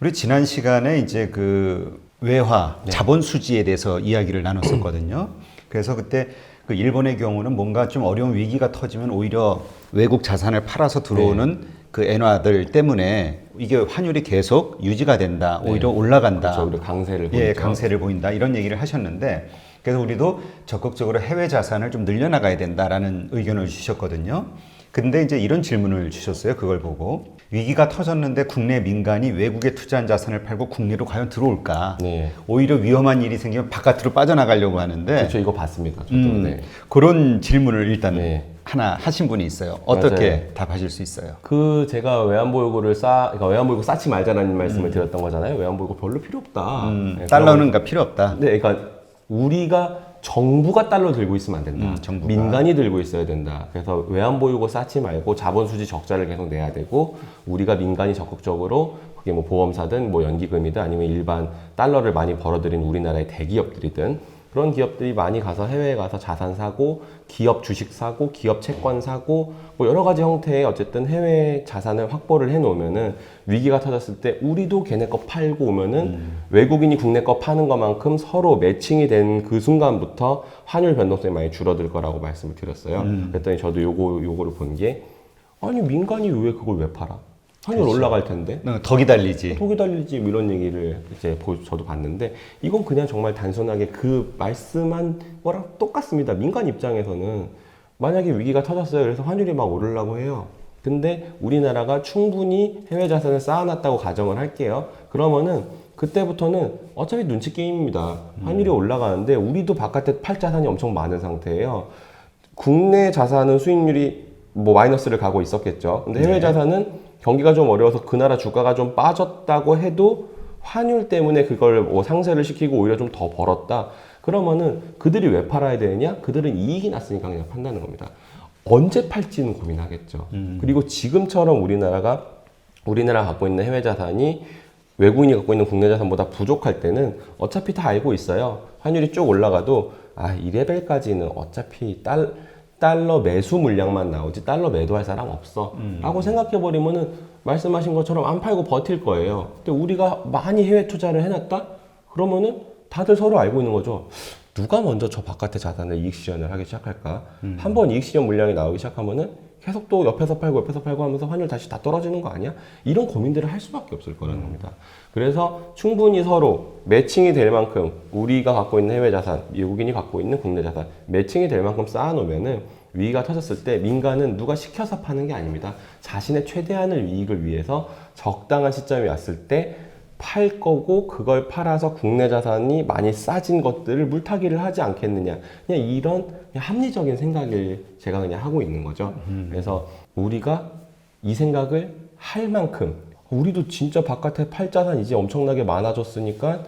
우리 지난 시간에 이제 그 외화, 네. 자본 수지에 대해서 이야기를 나눴었거든요. 그래서 그때 그 일본의 경우는 뭔가 좀 어려운 위기가 터지면 오히려 외국 자산을 팔아서 들어오는 그 엔화들 때문에 이게 환율이 계속 유지가 된다, 오히려 올라간다. 그렇죠. 오히려 강세를 보이죠. 예, 강세를 보인다 이런 얘기를 하셨는데 그래서 우리도 적극적으로 해외 자산을 좀 늘려나가야 된다라는 의견을 주셨거든요. 근데 이제 이런 질문을 주셨어요. 그걸 보고 위기가 터졌는데 국내 민간이 외국에 투자한 자산을 팔고 국내로 과연 들어올까? 네. 오히려 위험한 일이 생기면 바깥으로 빠져나가려고 하는데 그렇죠. 이거 봤습니다. 저도. 네. 그런 질문을 일단 네. 하나 하신 분이 있어요. 어떻게 맞아요. 답하실 수 있어요? 그 제가 외환보유고를 그러니까 외환보유고 쌓지 말자는 말씀을 드렸던 거잖아요. 외환보유고 별로 필요 없다. 네, 달러는 필요 없다. 네, 그러니까 우리가 정부가 달러 들고 있으면 안 된다. 정부가. 민간이 들고 있어야 된다. 그래서 외환보유고 쌓지 말고 자본수지 적자를 계속 내야 되고 우리가 민간이 적극적으로 그게 뭐 보험사든 뭐 연기금이든 아니면 일반 달러를 많이 벌어들인 우리나라의 대기업들이든 그런 기업들이 많이 가서 해외에 가서 자산 사고 기업 주식 사고 기업 채권 사고 뭐 여러 가지 형태의 어쨌든 해외 자산을 확보를 해 놓으면은 위기가 터졌을 때 우리도 걔네 거 팔고 오면은 외국인이 국내 거 파는 것만큼 서로 매칭이 된 그 순간부터 환율 변동성이 많이 줄어들 거라고 말씀을 드렸어요. 그랬더니 저도 요거를 본 게 아니 민간이 왜 그걸 왜 팔아? 환율 올라갈 텐데. 더 기다리지. 톡이 달리지 뭐 이런 얘기를 이제 저도 봤는데 이건 그냥 정말 단순하게 그 말씀한 거랑 똑같습니다. 민간 입장에서는 만약에 위기가 터졌어요. 그래서 환율이 막 오르려고 해요. 근데 우리나라가 충분히 해외 자산을 쌓아놨다고 가정을 할게요. 그러면은 그때부터는 어차피 눈치 게임입니다. 환율이 올라가는데 우리도 바깥에 팔 자산이 엄청 많은 상태예요. 국내 자산은 수익률이 뭐 마이너스를 가고 있었겠죠. 근데 해외 자산은 경기가 좀 어려워서 그 나라 주가가 좀 빠졌다고 해도 환율 때문에 그걸 뭐 상쇄를 시키고 오히려 좀 더 벌었다. 그러면은 그들이 왜 팔아야 되느냐? 그들은 이익이 났으니까 그냥 판다는 겁니다. 언제 팔지는 고민하겠죠. 그리고 지금처럼 우리나라가 갖고 있는 해외 자산이 외국인이 갖고 있는 국내 자산보다 부족할 때는 어차피 다 알고 있어요. 환율이 쭉 올라가도 이 레벨까지는 어차피 달러 매수 물량만 나오지 달러 매도할 사람 없어 라고 생각해버리면은 말씀하신 것처럼 안 팔고 버틸 거예요. 근데 우리가 많이 해외 투자를 해놨다? 그러면은 다들 서로 알고 있는 거죠. 누가 먼저 저 바깥의 자산을 이익 실현을 하기 시작할까? 한번 이익 실현 물량이 나오기 시작하면은 계속 또 옆에서 팔고 하면서 환율 다시 다 떨어지는 거 아니야? 이런 고민들을 할 수밖에 없을 거라는 겁니다. 그래서 충분히 서로 매칭이 될 만큼 우리가 갖고 있는 해외 자산, 외국인이 갖고 있는 국내 자산 매칭이 될 만큼 쌓아놓으면은 위기가 터졌을 때 민간은 누가 시켜서 파는 게 아닙니다. 자신의 최대한의 이익을 위해서 적당한 시점이 왔을 때 팔 거고 그걸 팔아서 국내 자산이 많이 싸진 것들을 물타기를 하지 않겠느냐. 그냥 이런 그냥 합리적인 생각을 제가 그냥 하고 있는 거죠. 그래서 우리가 이 생각을 할 만큼 우리도 진짜 바깥에 팔 자산 이제 엄청나게 많아졌으니까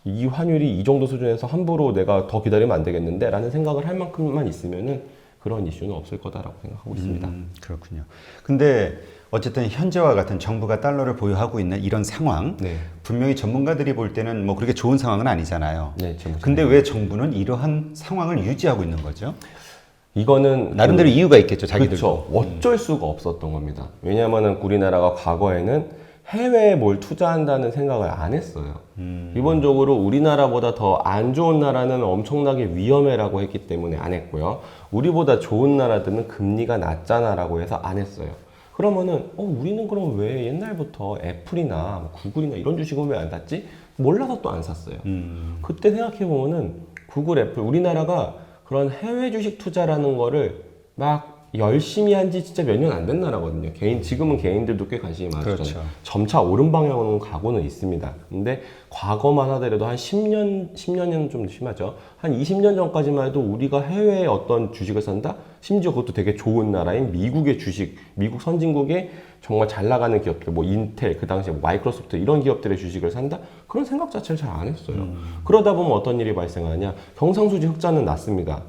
이 환율이 이 정도 수준에서 함부로 내가 더 기다리면 안 되겠는데 라는 생각을 할 만큼만 있으면은 그런 이슈는 없을 거다라고 생각하고 있습니다. 그렇군요. 근데 어쨌든 현재와 같은 정부가 달러를 보유하고 있는 이런 상황, 네. 분명히 전문가들이 볼 때는 뭐 그렇게 좋은 상황은 아니잖아요. 네, 근데 왜 정부는 이러한 상황을 유지하고 있는 거죠? 이거는 나름대로 이유가 있겠죠, 자기들도. 그렇죠. 어쩔 수가 없었던 겁니다. 왜냐하면 우리나라가 과거에는 해외에 뭘 투자한다는 생각을 안 했어요. 기본적으로 우리나라보다 더 안 좋은 나라는 엄청나게 위험해라고 했기 때문에 안 했고요. 우리보다 좋은 나라들은 금리가 낮잖아라고 해서 안 했어요. 그러면은 우리는 그럼 왜 옛날부터 애플이나 뭐 구글이나 이런 주식은 왜 안 샀지? 몰라서 또 안 샀어요. 그때 생각해 보면은 구글, 애플 우리나라가 그런 해외 주식 투자라는 거를 막 열심히 한 지 진짜 몇 년 안 된 나라거든요. 지금은 개인들도 꽤 관심이 많아졌잖아요. 그렇죠. 점차 옳은 방향으로 가고는 있습니다. 근데 과거만 하더라도 한 10년은 좀 심하죠. 한 20년 전까지만 해도 우리가 해외에 어떤 주식을 산다? 심지어 그것도 되게 좋은 나라인 미국의 주식, 미국 선진국의 정말 잘 나가는 기업들, 뭐 인텔, 그 당시에 뭐 마이크로소프트 이런 기업들의 주식을 산다? 그런 생각 자체를 잘 안 했어요. 그러다 보면 어떤 일이 발생하냐? 경상수지 흑자는 났습니다.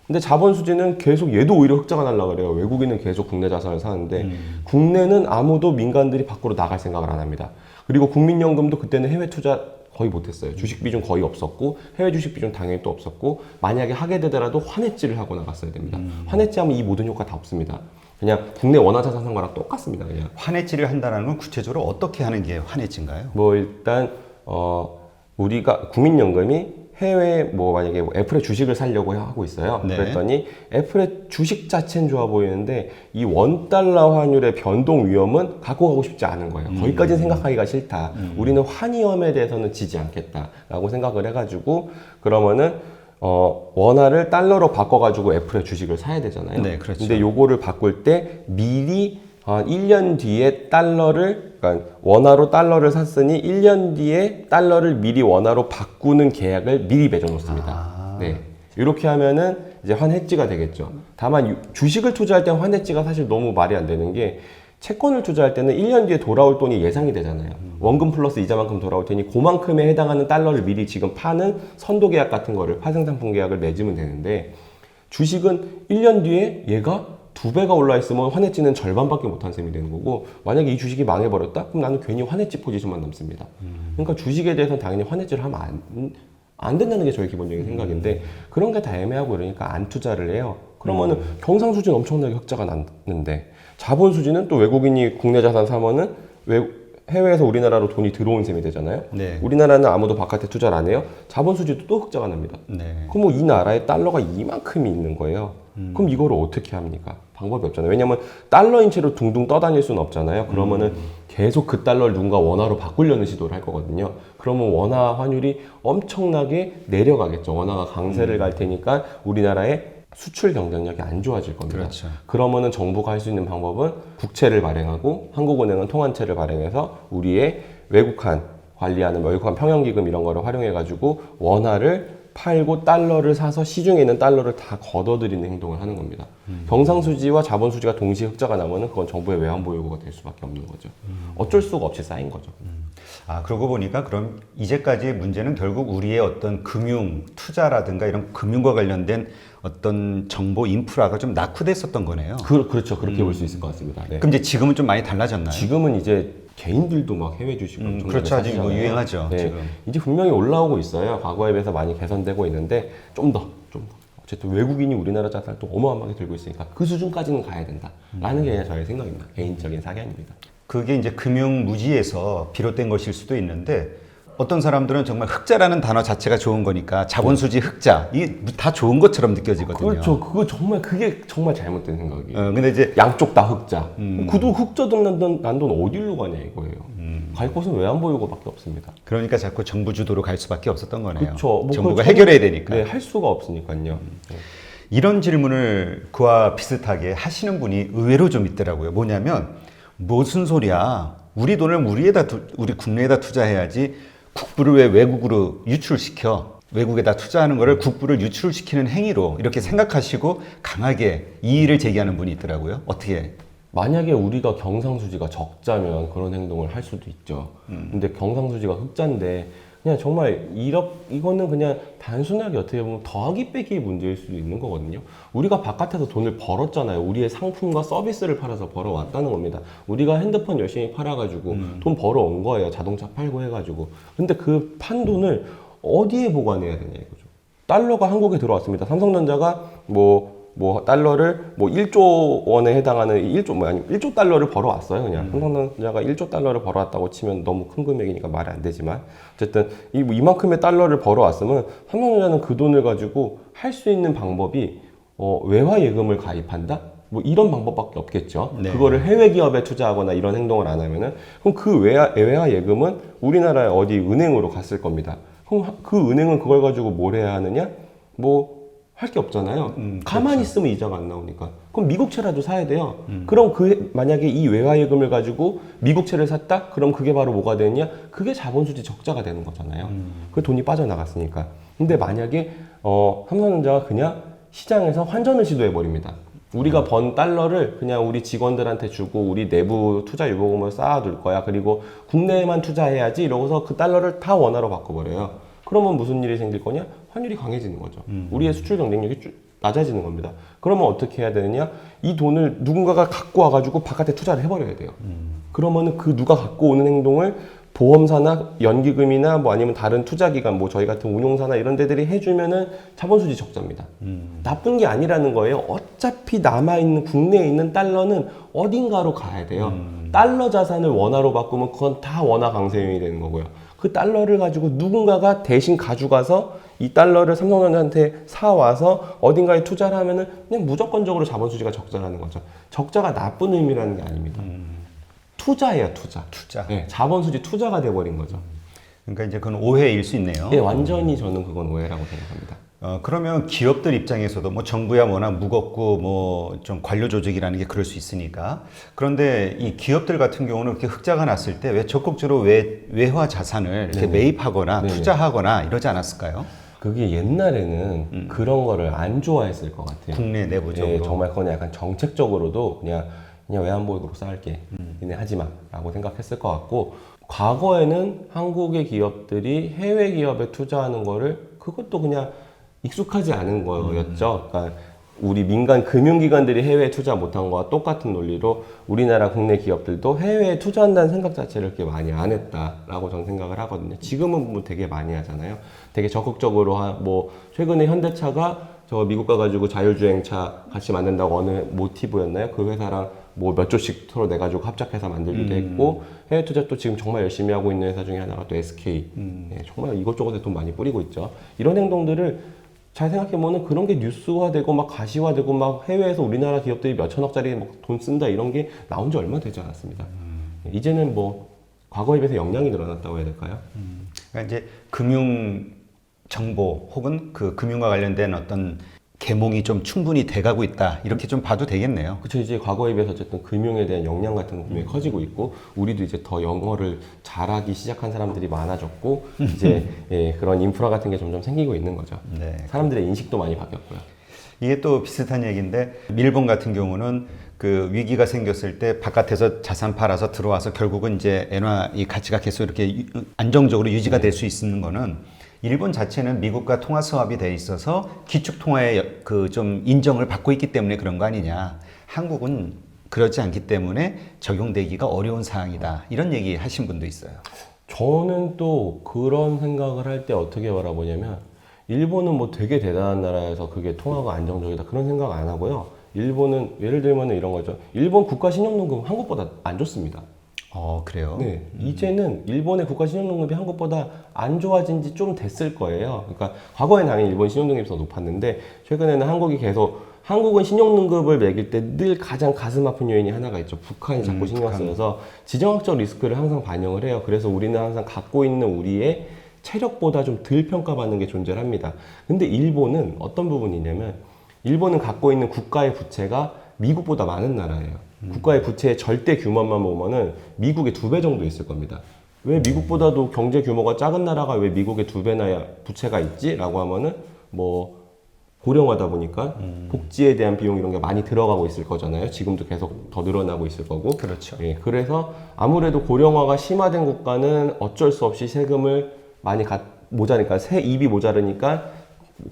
근데 자본 수지는 계속 얘도 오히려 흑자가 날라 그래요. 외국인은 계속 국내 자산을 사는데 국내는 아무도 민간들이 밖으로 나갈 생각을 안 합니다. 그리고 국민연금도 그때는 해외 투자 거의 못했어요. 주식 비중 거의 없었고 해외 주식 비중 당연히 또 없었고 만약에 하게 되더라도 환해지를 하고 나갔어야 됩니다. 환해지하면 이 모든 효과 다 없습니다. 그냥 국내 원화 자산 산 거랑 똑같습니다. 그냥. 환해지를 한다는 건 구체적으로 어떻게 하는 게 환해지인가요? 뭐 일단 우리가 국민연금이 해외 뭐 만약에 애플의 주식을 사려고 하고 있어요. 네. 그랬더니 애플의 주식 자체는 좋아 보이는데 이 원달러 환율의 변동 위험은 갖고 가고 싶지 않은 거예요. 거기까지는 생각하기가 싫다. 우리는 환위험에 대해서는 지지 않겠다라고 생각을 해가지고 그러면은 원화를 달러로 바꿔가지고 애플의 주식을 사야 되잖아요. 네, 그렇죠. 근데 요거를 바꿀 때 미리 한 1년 뒤에 그러니까 원화로 달러를 샀으니 1년 뒤에 달러를 미리 원화로 바꾸는 계약을 미리 맺어놓습니다. 네. 이렇게 하면은 이제 환해지가 되겠죠. 다만 주식을 투자할 때 환해지가 사실 너무 말이 안 되는 게 채권을 투자할 때는 1년 뒤에 돌아올 돈이 예상이 되잖아요. 원금 플러스 이자만큼 돌아올 테니 그만큼에 해당하는 달러를 미리 지금 파는 선도 계약 같은 거를 파생상품 계약을 맺으면 되는데 주식은 1년 뒤에 얘가 2배가 올라 있으면 환해지는 절반밖에 못한 셈이 되는 거고 만약에 이 주식이 망해버렸다? 그럼 나는 괜히 환해지 포지션만 남습니다. 그러니까 주식에 대해서는 당연히 환해지를 하면 안 된다는 게 저의 기본적인 생각인데 그런 게 다 애매하고 이러니까 안 투자를 해요. 그러면은 경상수지는 엄청나게 흑자가 났는데 자본수지는 또 외국인이 국내 자산 사면은 해외에서 우리나라로 돈이 들어온 셈이 되잖아요. 네. 우리나라는 아무도 바깥에 투자를 안 해요. 자본수지도 또 흑자가 납니다. 네. 그럼 뭐 이 나라에 달러가 이만큼이 있는 거예요. 그럼 이거를 어떻게 합니까? 방법이 없잖아요. 왜냐면 달러인 채로 둥둥 떠다닐 수는 없잖아요. 그러면은 계속 그 달러를 누군가 원화로 바꾸려는 시도를 할 거거든요. 그러면 원화 환율이 엄청나게 내려가겠죠. 원화가 강세를 갈 테니까 우리나라의 수출 경쟁력이 안 좋아질 겁니다. 그렇죠. 그러면은 정부가 할 수 있는 방법은 국채를 발행하고 한국은행은 통환채를 발행해서 우리의 외국한 관리하는 외국한 평형기금 이런 거를 활용해가지고 원화를 팔고 달러를 사서 시중에 있는 달러를 다 걷어들이는 행동을 하는 겁니다. 경상수지와 자본수지가 동시에 흑자가 나면은 그건 정부의 외환보유고가 될 수밖에 없는 거죠. 어쩔 수가 없이 쌓인 거죠. 그러고 보니까 그럼 이제까지의 문제는 결국 우리의 어떤 금융, 투자라든가 이런 금융과 관련된 어떤 정보 인프라가 좀 낙후됐었던 거네요. 그렇죠. 그렇게 볼 수 있을 것 같습니다. 네. 그럼 이제 지금은 좀 많이 달라졌나요? 지금은 이제 개인들도 막 해외 주식을 그렇죠. 아직 뭐 유행하죠. 네. 지금. 이제 분명히 올라오고 있어요. 과거에 비해서 많이 개선되고 있는데 좀 더. 어쨌든 외국인이 우리나라 자산을 또 어마어마하게 들고 있으니까 그 수준까지는 가야 된다라는 게 그냥 저의 생각입니다. 개인적인 사견입니다. 그게 이제 금융 무지에서 비롯된 것일 수도 있는데 어떤 사람들은 정말 흑자라는 단어 자체가 좋은 거니까 자본수지 흑자 이게 다 좋은 것처럼 느껴지거든요. 그렇죠. 그게 정말 잘못된 생각이에요. 근데 이제 양쪽 다 흑자. 그도 흑자든 난 돈 어디로 가냐 이거예요. 갈 곳은 외환보유고밖에 없습니다. 그러니까 자꾸 정부 주도로 갈 수밖에 없었던 거네요. 그렇죠. 정부가 해결해야 되니까. 네, 할 수가 없으니까요. 네. 이런 질문을 그와 비슷하게 하시는 분이 의외로 좀 있더라고요. 뭐냐면 무슨 소리야? 우리 돈을 우리 국내에다 투자해야지 국부를 왜 외국으로 유출시켜? 외국에다 투자하는 거를 국부를 유출시키는 행위로 이렇게 생각하시고 강하게 이의를 제기하는 분이 있더라고요. 어떻게? 만약에 우리가 경상수지가 적자면 그런 행동을 할 수도 있죠. 근데 경상수지가 흑자인데 그냥 정말 이거는 그냥 단순하게 어떻게 보면 더하기 빼기의 문제일 수도 있는 거거든요. 우리가 바깥에서 돈을 벌었잖아요. 우리의 상품과 서비스를 팔아서 벌어왔다는 겁니다. 우리가 핸드폰 열심히 팔아가지고 돈 벌어온 거예요. 자동차 팔고 해가지고. 근데 그 판 돈을 어디에 보관해야 되냐 이거죠. 달러가 한국에 들어왔습니다. 삼성전자가 뭐 달러를 1조 원에 해당하는 1조 달러를 벌어왔어요. 그냥 삼성전자가 1조 달러를 벌어왔다고 치면 너무 큰 금액이니까 말이 안 되지만 어쨌든 이만큼의 달러를 벌어왔으면 삼성전자는 그 돈을 가지고 할 수 있는 방법이 외화 예금을 가입한다? 뭐 이런 방법밖에 없겠죠. 네. 그거를 해외 기업에 투자하거나 이런 행동을 안 하면은 그럼 그 외화 예금은 우리나라의 어디 은행으로 갔을 겁니다. 그럼 그 은행은 그걸 가지고 뭘 해야 하느냐? 할 게 없잖아요. 가만히 그렇죠. 있으면 이자가 안 나오니까. 그럼 미국채라도 사야 돼요. 그럼 만약에 이 외화예금을 가지고 미국채를 샀다? 그럼 그게 바로 뭐가 되느냐? 그게 자본수지 적자가 되는 거잖아요. 그 돈이 빠져나갔으니까. 근데 만약에 삼성전자가 그냥 시장에서 환전을 시도해버립니다. 우리가 번 달러를 그냥 우리 직원들한테 주고 우리 내부 투자 유보금을 쌓아둘 거야. 그리고 국내에만 투자해야지 이러고서 그 달러를 다 원화로 바꿔버려요. 그러면 무슨 일이 생길 거냐? 환율이 강해지는 거죠. 우리의 수출 경쟁력이 낮아지는 겁니다. 그러면 어떻게 해야 되느냐? 이 돈을 누군가가 갖고 와가지고 바깥에 투자를 해버려야 돼요. 그러면은 그 누가 갖고 오는 행동을 보험사나 연기금이나 뭐 아니면 다른 투자기관, 뭐 저희 같은 운용사나 이런 데들이 해주면은 자본수지 적자입니다. 나쁜 게 아니라는 거예요. 어차피 남아있는 국내에 있는 달러는 어딘가로 가야 돼요. 달러 자산을 원화로 바꾸면 그건 다 원화 강세형이 되는 거고요. 그 달러를 가지고 누군가가 대신 가져가서 이 달러를 삼성전자한테 사와서 어딘가에 투자를 하면은 그냥 무조건적으로 자본수지가 적자라는 거죠. 적자가 나쁜 의미라는 게 아닙니다. 투자예요, 투자. 투자. 네, 자본수지 투자가 돼버린 거죠. 그러니까 이제 그건 오해일 수 있네요. 네, 완전히 저는 그건 오해라고 생각합니다. 그러면 기업들 입장에서도 뭐 정부야 워낙 무겁고 뭐 좀 관료 조직이라는 게 그럴 수 있으니까 그런데 이 기업들 같은 경우는 이렇게 흑자가 났을 때 왜 적극적으로 외화 자산을 이렇게 네네. 매입하거나 네네. 투자하거나 이러지 않았을까요? 그게 옛날에는 그런 거를 안 좋아했을 것 같아요. 국내 내부적으로. 예, 정말 그건 약간 정책적으로도 그냥 외환보유고로 쌓을게. 니네 하지 마. 라고 생각했을 것 같고, 과거에는 한국의 기업들이 해외 기업에 투자하는 거를 그것도 그냥 익숙하지 않은 거였죠. 그러니까 우리 민간 금융기관들이 해외에 투자 못한 거와 똑같은 논리로 우리나라 국내 기업들도 해외에 투자한다는 생각 자체를 그렇게 많이 안 했다라고 저는 생각을 하거든요. 지금은 뭐 되게 많이 하잖아요. 되게 적극적으로 뭐 최근에 현대차가 저 미국 가가지고 자율주행차 같이 만든다고 어느 모티브였나요? 그 회사랑 뭐 몇 조씩 서로 내가지고 합작해서 만들기도 했고 해외 투자 또 지금 정말 열심히 하고 있는 회사 중에 하나가 또 SK. 네, 정말 이것저것에 돈 많이 뿌리고 있죠. 이런 행동들을 잘 생각해보면 그런 게 뉴스화되고 막 가시화되고 막 해외에서 우리나라 기업들이 몇 천억짜리 돈 쓴다 이런 게 나온 지 얼마 되지 않았습니다. 이제는 뭐 과거에 비해서 역량이 늘어났다고 해야 될까요? 그러니까 이제 금융 정보 혹은 그 금융과 관련된 어떤 계몽이 좀 충분히 돼가고 있다 이렇게 좀 봐도 되겠네요. 그렇죠. 이제 과거에 비해서 어쨌든 금융에 대한 역량 같은 거 분명히 커지고 있고 우리도 이제 더 영어를 잘하기 시작한 사람들이 많아졌고 이제 예, 그런 인프라 같은 게 점점 생기고 있는 거죠. 네. 사람들의 인식도 많이 바뀌었고요. 이게 또 비슷한 얘기인데 일본 같은 경우는 그 위기가 생겼을 때 바깥에서 자산 팔아서 들어와서 결국은 이제 엔화 이 가치가 계속 이렇게 안정적으로 유지가 될 수 있는 거는 일본 자체는 미국과 통화 수합이 돼 있어서 기축 통화의 그 좀 인정을 받고 있기 때문에 그런 거 아니냐. 한국은 그렇지 않기 때문에 적용되기가 어려운 사항이다. 이런 얘기 하신 분도 있어요. 저는 또 그런 생각을 할 때 어떻게 바라보냐면 일본은 뭐 되게 대단한 나라여서 그게 통화가 안정적이다 그런 생각 안 하고요. 일본은 예를 들면 이런 거죠. 일본 국가 신용등급 한국보다 안 좋습니다. 그래요? 네, 이제는 일본의 국가 신용등급이 한국보다 안 좋아진 지 좀 됐을 거예요. 그러니까 과거엔 당연히 일본 신용등급이 더 높았는데 최근에는 한국은 신용등급을 매길 때 늘 가장 가슴 아픈 요인이 하나가 있죠. 북한이 자꾸 신경 쓰여서 지정학적 리스크를 항상 반영을 해요. 그래서 우리는 항상 갖고 있는 우리의 체력보다 좀 덜 평가받는 게 존재를 합니다. 근데 일본은 어떤 부분이냐면 일본은 갖고 있는 국가의 부채가 미국보다 많은 나라예요. 국가의 부채의 절대 규모만 보면은 미국의 2배 정도 있을 겁니다. 왜 미국보다도 경제 규모가 작은 나라가 왜 미국의 2배나 부채가 있지? 라고 하면은 뭐 고령화다 보니까 복지에 대한 비용 이런 게 많이 들어가고 있을 거잖아요. 지금도 계속 더 늘어나고 있을 거고. 그렇죠. 예, 그래서 아무래도 고령화가 심화된 국가는 어쩔 수 없이 세금을 많이 모자니까 세입이 모자르니까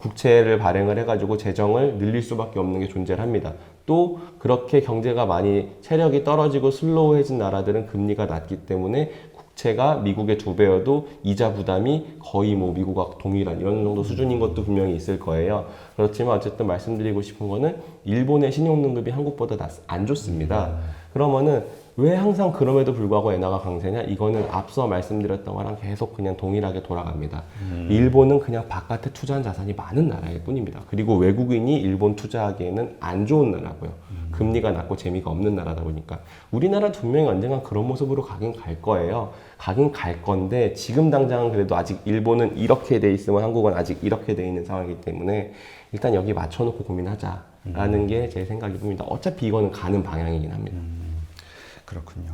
국채를 발행을 해가지고 재정을 늘릴 수밖에 없는 게 존재를 합니다. 또 그렇게 경제가 많이 체력이 떨어지고 슬로우해진 나라들은 금리가 낮기 때문에 국채가 미국의 2배여도 이자 부담이 거의 뭐 미국과 동일한 이런 정도 수준인 것도 분명히 있을 거예요. 그렇지만 어쨌든 말씀드리고 싶은 거는 일본의 신용등급이 한국보다 안 좋습니다. 그러면은 왜 항상 그럼에도 불구하고 엔화가 강세냐? 이거는 앞서 말씀드렸던 거랑 계속 그냥 동일하게 돌아갑니다. 일본은 그냥 바깥에 투자한 자산이 많은 나라일 뿐입니다. 그리고 외국인이 일본 투자하기에는 안 좋은 나라고요. 금리가 낮고 재미가 없는 나라다 보니까. 우리나라 분명히 언젠간 그런 모습으로 가긴 갈 거예요. 가긴 갈 건데 지금 당장은 그래도 아직 일본은 이렇게 돼 있으면 한국은 아직 이렇게 돼 있는 상황이기 때문에 일단 여기 맞춰놓고 고민하자라는 게 제 생각이 듭니다. 어차피 이거는 가는 방향이긴 합니다. 그렇군요.